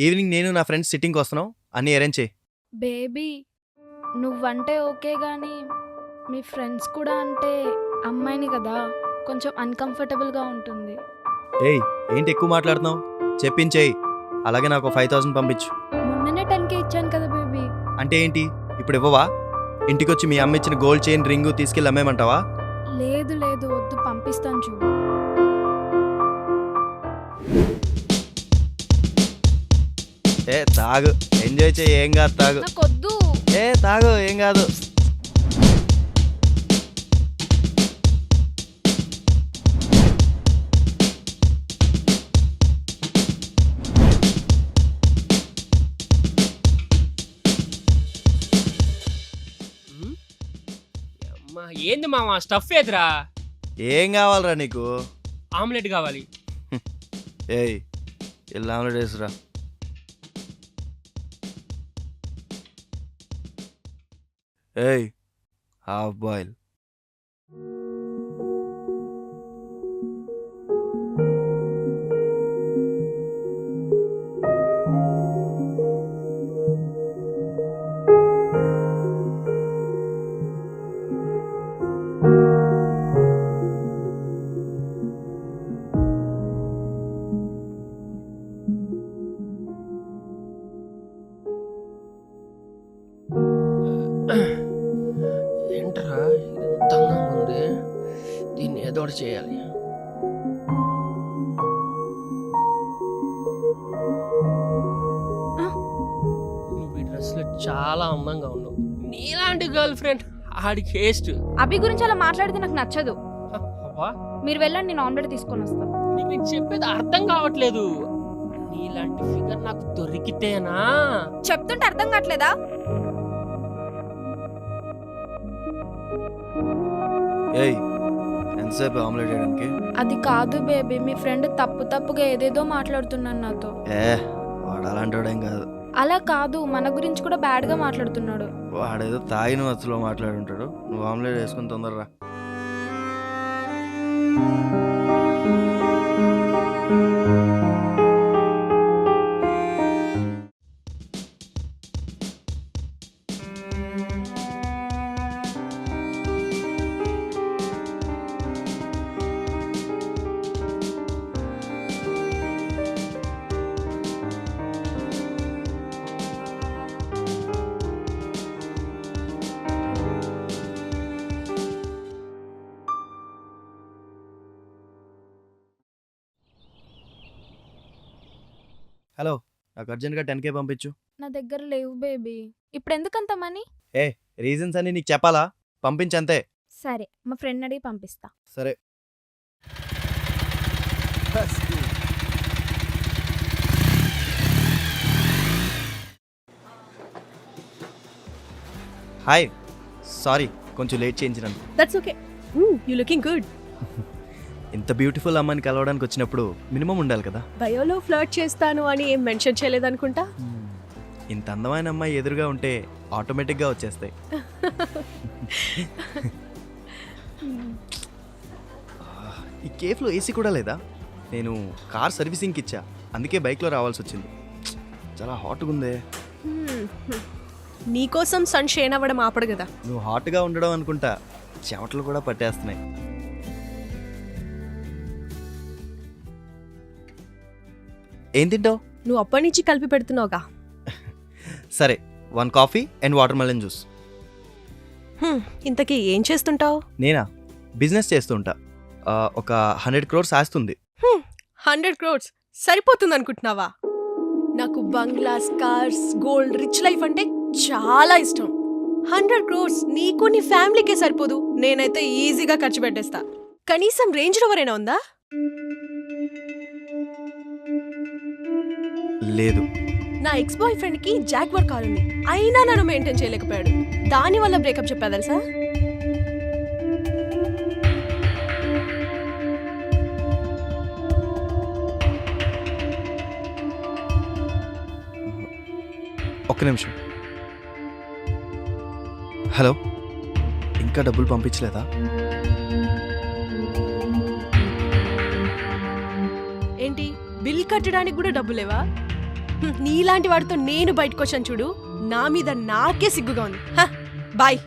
Evening నేను నా friends సిట్టింగ్కి వస్తున్నాం, అన్నీ అరేంజ్ చేయి. బేబీ నువ్వంటే ఓకే కానీ మీ ఫ్రెండ్స్ కూడా అంటే అమ్మాయిని కదా కొంచెం అన్కంఫర్టబుల్గా ఉంటుంది. ఏయ్ ఏంటి ఎక్కువ మాట్లాడుతున్నావు, చెప్పించేయి. అలాగే నాకు 5,000 పంపించు. మొన్ననే 10K ఇచ్చాను కదా బేబీ. అంటే ఏంటి ఇప్పుడు ఇవ్వవా? ఇంటికొచ్చి మీ అమ్మ ఇచ్చిన గోల్డ్ చైన్ రింగు తీసుకెళ్ళి అమ్మేమంటావా? లేదు లేదు వద్దు, పంపిస్తాను చూడు. ఏ తాగు, ఎంజాయ్ చేయి, ఏం కాదు, తాగు. నాకొద్దు. ఏ తాగు, ఏం కాదు. ఏంది మామ స్టఫ్ ఏదిరా? ఏం కావాలరా నీకు? ఆమ్లెట్ కావాలి. ఏయ్ ఇలా ఆమ్లెట్ వేసురా. ఏయ్ హాఫ్ బాయిల్. ఏంటరా ఎంత అందంగా ఉంది, దీన్ని ఏదో ఒకటి చేయాలి. నువ్వు ఈ డ్రెస్లో చాలా అందంగా ఉన్నావు. నీలాంటి గర్ల్ ఫ్రెండ్ ఆడికి వేస్ట్. అభి గురించి అలా మాట్లాడితే నాకు నచ్చదు. అబ్బా మీరు వెళ్ళండి, నేను ఆమ్లెట్ తీసుకొని వస్తాను. నీకు నేను చెప్పేది అర్థం కావట్లేదు. నీలాంటి ఫిగర్ నాకు దొరికితేనా? చెప్తుంటే అర్థం కావట్లేదా? ఏయ్ ఎంతసేపు ఆమ్లెట్ వేయడానికి? అది కాదు బేబీ, మీ ఫ్రెండ్ తప్పుగా ఏదేదో మాట్లాడుతున్నాడు నాతో. ఏ వాడు అలాంటివాడేం కాదు. అలా కాదు, మన గురించి కూడా బ్యాడ్ గా మాట్లాడుతున్నాడు. వాడేదో తాగిన వస్తులో మాట్లాడుంటాడు. నువ్వు ఆమ్లెట్ వేసుకుని తొందరరా. హలో, నాకు అర్జెంట్గా 10K పంపించు. నా దగ్గర లేవు బేబీ. ఇప్పుడు ఎందుకంత మనీ? ఏ రీజన్స్ అన్ని నీకు చెప్పాలా? పంపించంతే. సరే, మా ఫ్రెండ్ అడిగి పంపిస్తా. సరే. హాయ్, సారీ కొంచెం లేట్ చేయించినాను. That's okay. You're looking good. ఇంత బ్యూటిఫుల్ అమ్మాయిని కలవడానికి వచ్చినప్పుడు మినిమం ఉండాలి కదా. బయోలో ఫ్లర్ట్ చేస్తాను అని ఏం మెన్షన్ చేయలేదనుకుంటా. ఇంత అందమైన అమ్మాయి ఎదురుగా ఉంటే ఆటోమేటిక్గా వచ్చేస్తాయి. ఈ కేఫ్లో ఏసీ కూడా లేదా? నేను కార్ సర్వీసింగ్కి ఇచ్చా, అందుకే బైక్లో రావాల్సి వచ్చింది. చాలా హాట్గా ఉందే. నీకోసం సన్ షేన్ అవ్వడం ఆపడు కదా. నువ్వు హాట్గా ఉండడం అనుకుంటా, చెమటలు కూడా పట్టేస్తున్నాయి. ఏం తింటావు? నువ్వు అప్పటి నుంచి కలిపి పెడుతున్నావుగా. సరే, 1 coffee and water melon juice. ఇంతకీ ఏం చేస్తుంటావు? నేనా బిజినెస్ చేస్తూ ఉంటా. ఒక 100 crores ఆస్తుంది. 100 crores సరిపోతుంది అనుకుంటున్నావా? నాకు bungalows, cars, gold, rich life అంటే చాలా ఇష్టం. 100 crores నీకు నీ ఫ్యామిలీకే సరిపోదు. నేనైతే ఈజీగా ఖర్చు పెట్టేస్తా. కనీసం రేంజ్ రోవర్ అయినా ఉందా? లేదు. నా ఎక్స్ బాయ్ ఫ్రెండ్ కి జాగ్వర్ కార్ ఉంది, అయినా నన్ను మెయింటైన్ చేయలేకపోయాడు. దాని వల్ల బ్రేకప్ చెప్పా తెలుసా? ఒక్క నిమిషం. హలో, ఇంకా డబ్బులు పంపించలేదా? ఏంటి బిల్ కట్టడానికి కూడా డబ్బులేవా? నీలాంటి వాడితో నేను బయటకు వచ్చాను చూడు, నా మీద నాకే సిగ్గుగా ఉంది. బాయ్.